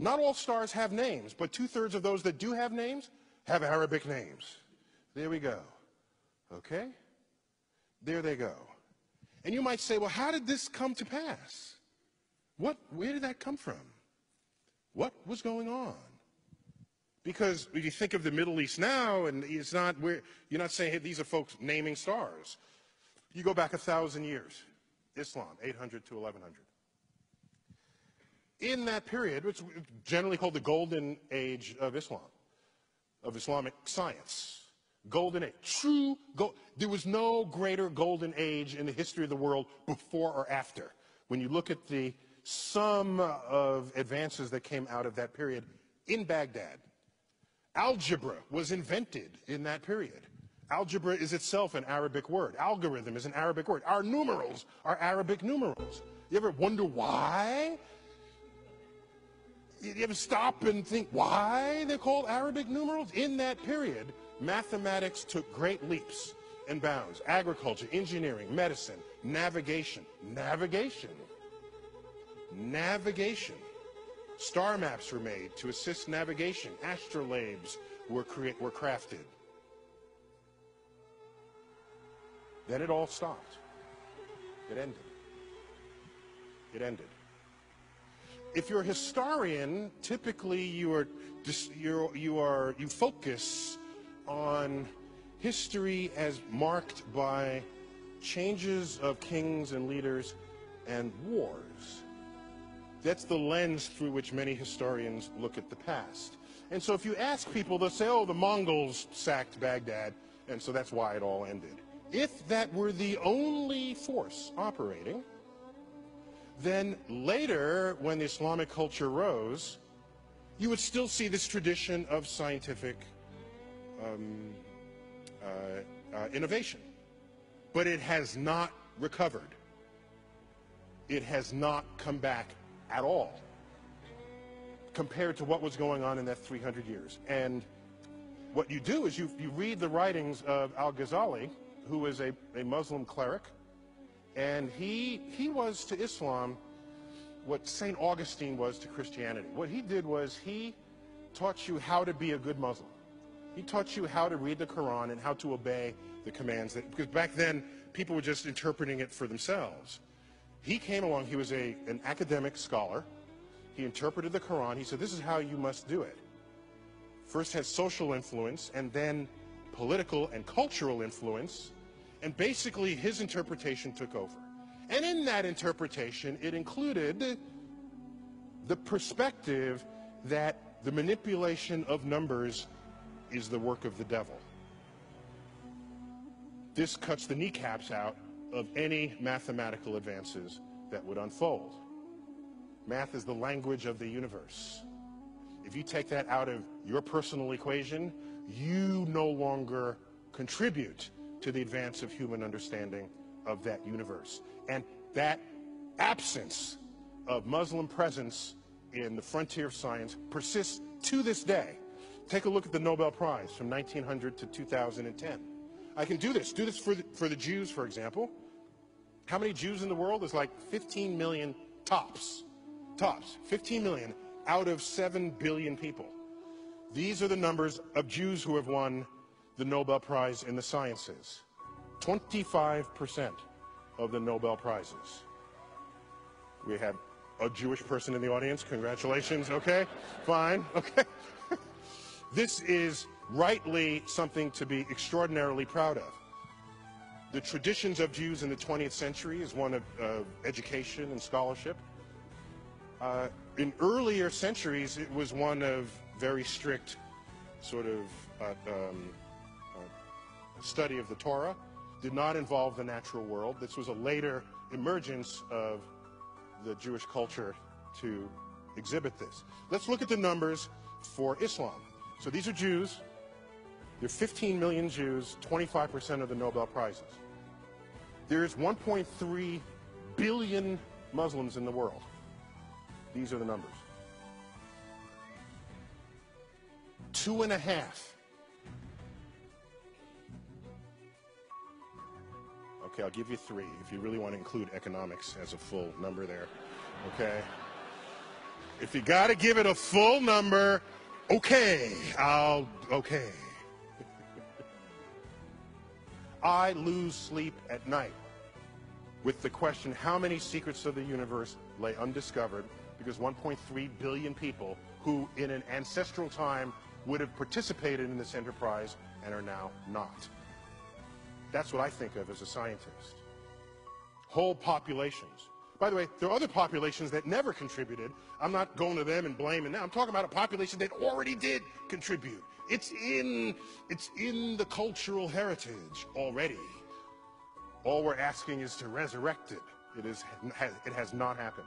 Not all stars have names, but 2/3 of those that do have names have Arabic names. There we go. Okay? There they go. And you might say, well, how did this come to pass? Where did that come from? What was going on? Because when you think of the Middle East now, and it's not where you're not saying, hey, these are folks naming stars. You go back 1,000 years, Islam, 800 to 1100. In that period, which is generally called the golden age of Islam, of Islamic science, golden age, there was no greater golden age in the history of the world before or after. When you look at the sum of advances that came out of that period in Baghdad, algebra was invented in that period. Algebra is itself an Arabic word. Algorithm is an Arabic word. Our numerals are Arabic numerals. You ever wonder why? You ever stop and think why they're called Arabic numerals? In that period, mathematics took great leaps and bounds. Agriculture, engineering, medicine, navigation. Star maps were made to assist navigation. Astrolabes were crafted. Then it all stopped. It ended. If you're a historian, typically you focus on history as marked by changes of kings and leaders and wars. That's the lens through which many historians look at the past. And so if you ask people, they'll say, oh, the Mongols sacked Baghdad, and so that's why it all ended. If that were the only force operating, then later, when the Islamic culture rose, you would still see this tradition of scientific innovation. But it has not recovered. It has not come back at all compared to what was going on in that 300 years. And what you do is you read the writings of Al-Ghazali, who was a Muslim cleric, and he was to Islam what St. Augustine was to Christianity. What he did was he taught you how to be a good Muslim. He taught you how to read the Quran and how to obey the commands, because back then people were just interpreting it for themselves. He came along, he was an academic scholar. He interpreted the Quran. He said, this is how you must do it. First had social influence, and then political and cultural influence, and basically his interpretation took over. And in that interpretation, it included the perspective that the manipulation of numbers is the work of the devil. This cuts the kneecaps out of any mathematical advances that would unfold. Math is the language of the universe. If you take that out of your personal equation, you no longer contribute to the advance of human understanding of that universe. And that absence of Muslim presence in the frontier of science persists to this day. Take a look at the Nobel Prize from 1900 to 2010. I can do this for the Jews, for example. How many Jews in the world? There's like 15 million tops. 15 million out of 7 billion people. These are the numbers of Jews who have won the Nobel Prize in the sciences. 25% of the Nobel Prizes. We have a Jewish person in the audience. Congratulations. Okay, fine. Okay. This is rightly something to be extraordinarily proud of. The traditions of Jews in the 20th century is one of education and scholarship. In earlier centuries, it was one of very strict sort of study of the Torah. Did not involve the natural world. This was a later emergence of the Jewish culture to exhibit this. Let's look at the numbers for Islam. So these are Jews. There are 15 million Jews, 25% of the Nobel Prizes. There's 1.3 billion Muslims in the world. These are the numbers. 2.5. Okay, I'll give you 3 if you really want to include economics as a full number there. Okay? If you got to give it a full number, okay, okay. I lose sleep at night with the question, how many secrets of the universe lay undiscovered, because 1.3 billion people who in an ancestral time would have participated in this enterprise and are now not. That's what I think of as a scientist. Whole populations. By the way, there are other populations that never contributed. I'm not going to them and blaming them. I'm talking about a population that already did contribute. It's in the cultural heritage already. All we're asking is to resurrect it. It has not happened.